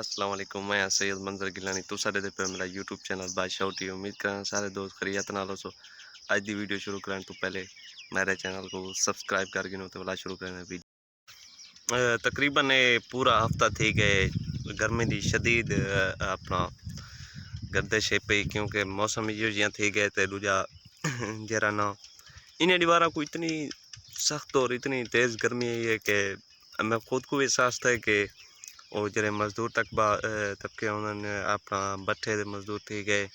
السلام علیکم، میں سید منظر گیلانی تو ساڈے تے پہ میرا یوٹیوب چینل بادشاہ ٹی امید کرنا سارے دوست خیریت نال ہو سو اج دی ویڈیو شروع کرن تو پہلے میرے چینل کو سبسکرائب کر گنو تے والا شروع کرنا ویڈیو تقریباً پورا ہفتہ تھی گئے گرمی دی شدید اپنا گردش ہے پئی کیونکہ موسم یہ جیاں تھی گئے تے دوجا جرا نا انہیں دیوارا کو اتنی سخت اور اتنی تیز گرمی ہے کہ میں خود کو احساس تھا کہ اور جڑے مزدور طبقے انہوں نے اپنا بٹھے دے مزدور تھی گئے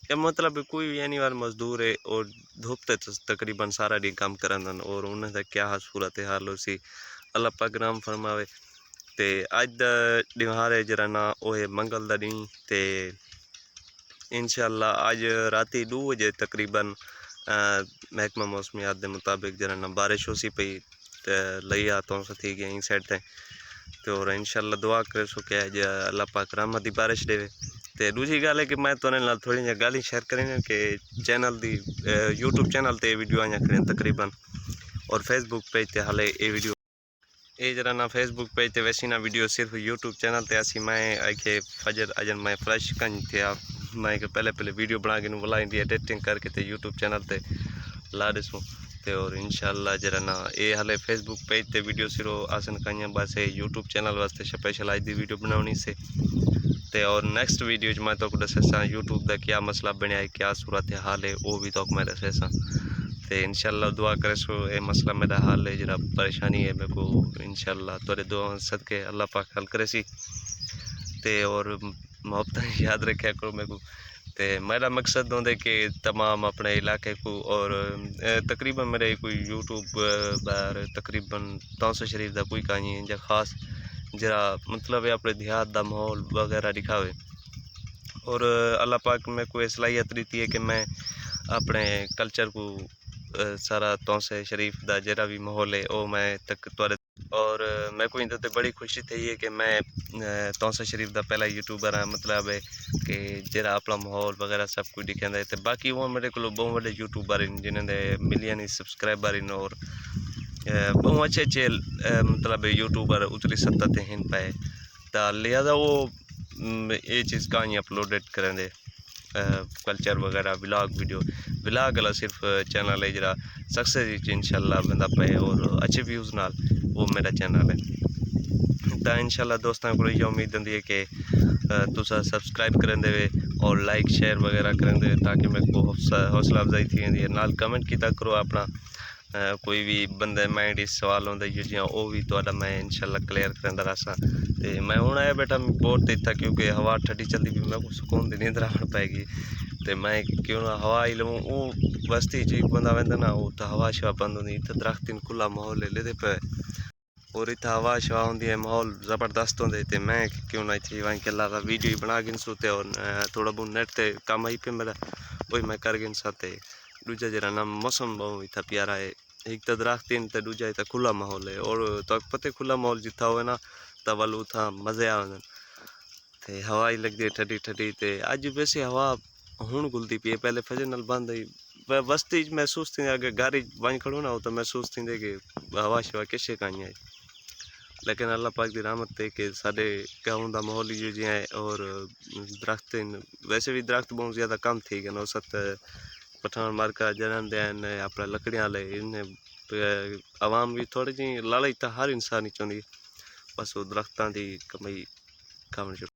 یا مطلب کوئی بھی اینی وار مزدور ہے اور دھوپ تے تقریباً سارا ڈی کام کرن اور انہوں دا کیا صورت حال ہو سی اللہ پاک رحم فرماوے تے اج دا ڈیوار ہے جڑا نا وہ ہے منگل دا دن تے انشاءاللہ اج راتی 2 بجے تقریباً محکمہ موسمیات دے مطابق جڑا نا بارش ہو سی پئی تے لیا تو تھی گئی سائڈ تے تو اور انشاءاللہ دعا کرے سو کہ اللہ پاک رحمت دی بارش دے تے دوسری گل ہے کہ میں تو نال تھوڑی جی گل شیئر کریں کہ چینل دی یوٹیوب چینل تے ویڈیو آئیاں کریں تقریباً اور فیس بک پیج تے حالے اے ویڈیو اے جرا نا فیس بک پیج تے ویسی نا ویڈیو صرف یوٹیوب چینل تے اسی میں کہ فجر اجن میں فریش کنج تھیا میں کہ پہلے ویڈیو بنا کے بلا دی ایڈیٹنگ کر کے تے یوٹیوب چینل تے لا دسوں تے اور انشاءاللہ جرا نا اے حالے فیس بک پیج تے ویڈیو سرو آسن کنیاں بس یوٹیوب چینل واسطے اسپیشل اج دی ویڈیو بناونی سے تے اور نیکسٹ ویڈیو میں تو دساں یوٹیوب دا کیا مسئلہ بنیا ہے کیا صورت حال ہے وہ بھی تو میں دساں تے انشاءاللہ دعا کرے سو اے مسئلہ میرا حال ہے جڑا پریشانی ہے میرے کو انشاءاللہ تورے دعا صدقے اللہ پاک حل کرے سی تے اور محبت یاد رکھیا کرو میرے کو تے میرا مقصد ہوندے کہ تمام اپنے علاقے کو اور تقریباً میرے کوئی یوٹیوب بار تقریباً 300 شریف دا کوئی کہانی ہے خاص جرا مطلب ہے اپنے دیہات دا ماحول وغیرہ دکھاوے اور اللہ پاک میں کوئی صلاحیت دیتی ہے کہ میں اپنے کلچر کو سارا 300 شریف دا جڑا بھی ماحول ہے وہ میں تک اور میں کو اندر تے بڑی خوشی تھی ہے کہ میں 300 شریف دا پہلا یوٹیوبر ہاں مطلب ہے کہ جڑا اپنا ماحول وغیرہ سب کچھ دکھایندا ہے تے باقی وہ میرے کو بہت بڑے یوٹیوبر ہیں جنہاں دے ملین ہی سبسکرائبر ہیں اور بہت اچھے مطلب یوٹیوبر اتری سطح تے ہیں پے تا لہذا وہ یہ چیز کہانی اپلوڈڈ کریں دے کلچر وغیرہ ولاگ والا صرف چینل ہے جڑا سکسیس انشاءاللہ بندہ پے اور اچھے ویوز نال وہ میرا چینل ہے تا انشاءاللہ دوستاں کو یہ امید ہوندی ہے کہ تسا سبسکرائب کریں دے اور لائک شیئر وغیرہ کریں دے تاکہ میں کو حوصلہ افزائی تھی ہے نال کمنٹ کیتا کرو اپنا کوئی بھی بندے مائنڈ اس سوال ہوندے جیاں وہ بھی تہاڈا میں انشاءاللہ کلیئر کرندا رہساں تے میں ہن آیا بیٹا بہت تیز تھا کیونکہ ہوا ٹھڈی چلدی بھی میں کو سکون دی نیند آون پائے گی تے میں کیوں نہ ہوا ہی لوں وہ بستی چ بندہ ویندا نا وہ تو ہوا شوا بند ہوندی تے درخت کھلا ماحول ہے لے پے اور اتنا ہوا شوا ہوندی ہے ماحول زبردست ہوندے تے میں کیوں نہ تھی وہیں کہ اللہ ویڈیو ہی بنا گن سوتے اور تھوڑا بہت نیٹ تے کام ہی پہ میرا وہی میں کر گن ساتے دوجا جرا نا موسم بہت تھا پیارا ہے ایک تو درخت تے دوجا تے کھلا ماحول ہے اور تو پتہ کھلا ماحول جتھا ہوئے نا تا ولو تھا مزے آوندن تے ہوا ہی لگدی ٹھڈی ٹھڈی تے اج ویسے ہوا ہن گلدی پئی پہلے فجر نال بند ہوئی بستی محسوس تھی اگر گاڑی ون کھڑو نا تو محسوس تھیندے کہ ہوا شوا کشے کہیں ہے لیکن اللہ پاک دی رحمت تے کہ ساڈے گاؤں دا ماحول ہی جی ہے اور درخت ویسے بھی درخت بہت زیادہ کم تھی گئے اوسط پٹھان مارکا جنن دین اپنا لکڑیاں والے عوام بھی تھوڑی جی لالچ تا ہر انسان ہی چاہندی بس وہ درختاں دی کمائی کھاون